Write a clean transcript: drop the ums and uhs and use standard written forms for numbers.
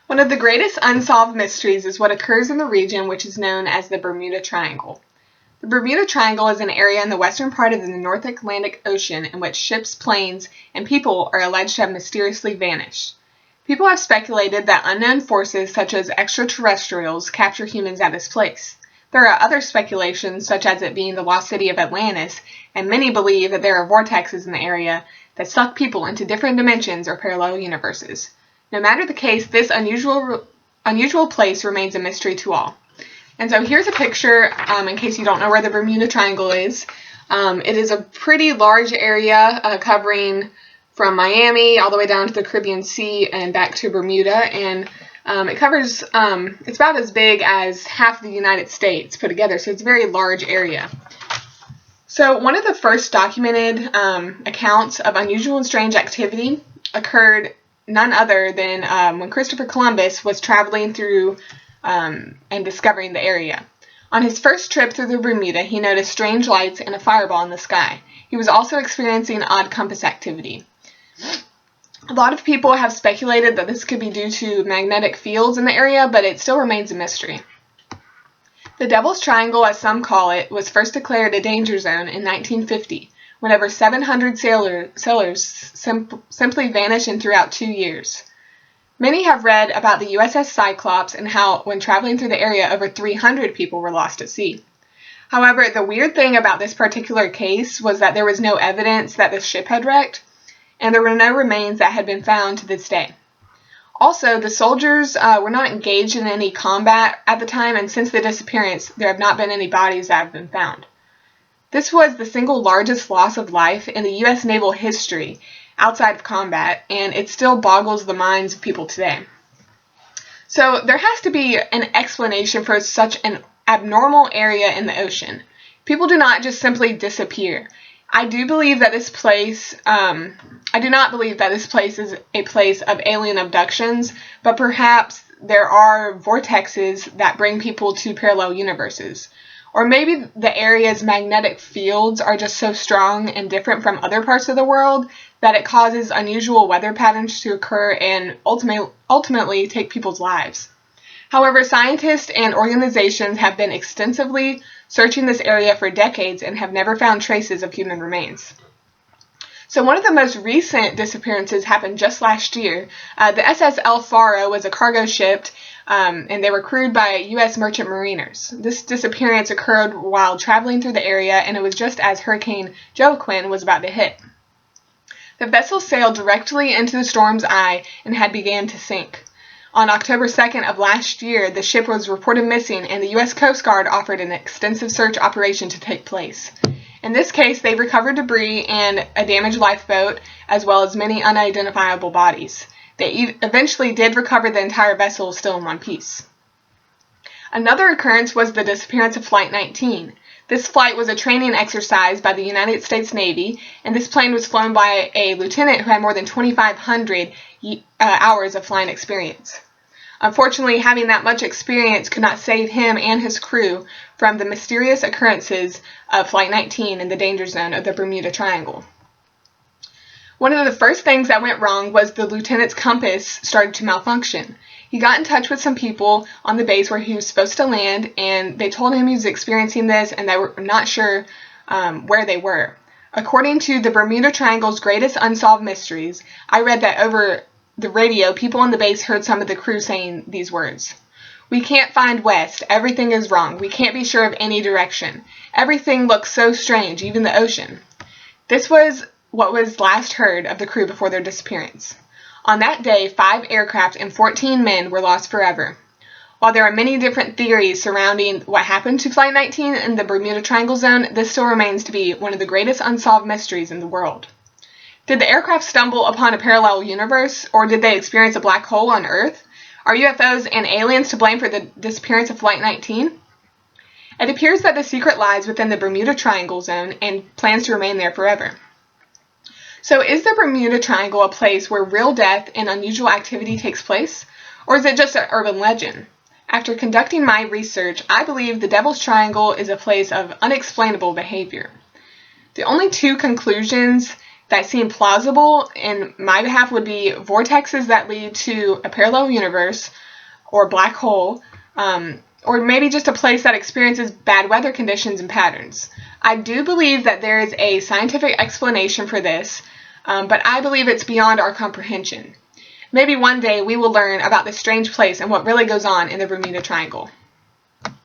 One of the greatest unsolved mysteries is what occurs in the region which is known as the Bermuda Triangle. The Bermuda Triangle is an area in the western part of the North Atlantic Ocean in which ships, planes, and people are alleged to have mysteriously vanished. People have speculated that unknown forces such as extraterrestrials capture humans at this place. There are other speculations, such as it being the lost city of Atlantis, and many believe that there are vortexes in the area that suck people into different dimensions or parallel universes. No matter the case, this unusual place remains a mystery to all. And so here's a picture, in case you don't know where the Bermuda Triangle is. It is a pretty large area covering from Miami all the way down to the Caribbean Sea and back to Bermuda. And it covers, it's about as big as half the United States put together, so it's a very large area. So one of the first documented accounts of unusual and strange activity occurred none other than when Christopher Columbus was traveling through and discovering the area. On his first trip through the Bermuda, he noticed strange lights and a fireball in the sky. He was also experiencing odd compass activity. A lot of people have speculated that this could be due to magnetic fields in the area, but it still remains a mystery. The Devil's Triangle, as some call it, was first declared a danger zone in 1950, when over 700 sailors simply vanished in throughout 2 years. Many have read about the USS Cyclops and how, when traveling through the area, over 300 people were lost at sea. However, the weird thing about this particular case was that there was no evidence that the ship had wrecked, and there were no remains that had been found to this day. Also, the soldiers were not engaged in any combat at the time, and since the disappearance, there have not been any bodies that have been found. This was the single largest loss of life in the U.S. naval history outside of combat, and it still boggles the minds of people today. So there has to be an explanation for such an abnormal area in the ocean. People do not just simply disappear. I do not believe that this place is a place of alien abductions, but perhaps there are vortexes that bring people to parallel universes. Or maybe the area's magnetic fields are just so strong and different from other parts of the world that it causes unusual weather patterns to occur and ultimately take people's lives. However, scientists and organizations have been extensively searching this area for decades and have never found traces of human remains. So one of the most recent disappearances happened just last year. The SS El Faro was a cargo ship, and they were crewed by U.S. merchant mariners. This disappearance occurred while traveling through the area, and it was just as Hurricane Joaquin was about to hit. The vessel sailed directly into the storm's eye and had began to sink. On October 2nd of last year, the ship was reported missing, and the U.S. Coast Guard offered an extensive search operation to take place. In this case, they recovered debris and a damaged lifeboat, as well as many unidentifiable bodies. They eventually did recover the entire vessel still in one piece. Another occurrence was the disappearance of Flight 19. This flight was a training exercise by the United States Navy, and this plane was flown by a lieutenant who had more than 2,500 hours of flying experience. Unfortunately, having that much experience could not save him and his crew from the mysterious occurrences of Flight 19 in the danger zone of the Bermuda Triangle. One of the first things that went wrong was the lieutenant's compass started to malfunction. He got in touch with some people on the base where he was supposed to land, and they told him he was experiencing this and they were not sure where they were. According to the Bermuda Triangle's greatest unsolved mysteries, I read that over the radio, people on the base heard some of the crew saying these words. "We can't find west. Everything is wrong. We can't be sure of any direction. Everything looks so strange, even the ocean." This was what was last heard of the crew before their disappearance. On that day, 5 aircraft and 14 men were lost forever. While there are many different theories surrounding what happened to Flight 19 in the Bermuda Triangle Zone, this still remains to be one of the greatest unsolved mysteries in the world. Did the aircraft stumble upon a parallel universe, or did they experience a black hole on Earth? Are UFOs and aliens to blame for the disappearance of Flight 19? It appears that the secret lies within the Bermuda Triangle Zone and plans to remain there forever. So is the Bermuda Triangle a place where real death and unusual activity takes place, or is it just an urban legend? After conducting my research, I believe the Devil's Triangle is a place of unexplainable behavior. The only 2 conclusions that seem plausible in my behalf would be vortexes that lead to a parallel universe or black hole, or maybe just a place that experiences bad weather conditions and patterns. I do believe that there is a scientific explanation for this, but I believe it's beyond our comprehension. Maybe one day we will learn about this strange place and what really goes on in the Bermuda Triangle.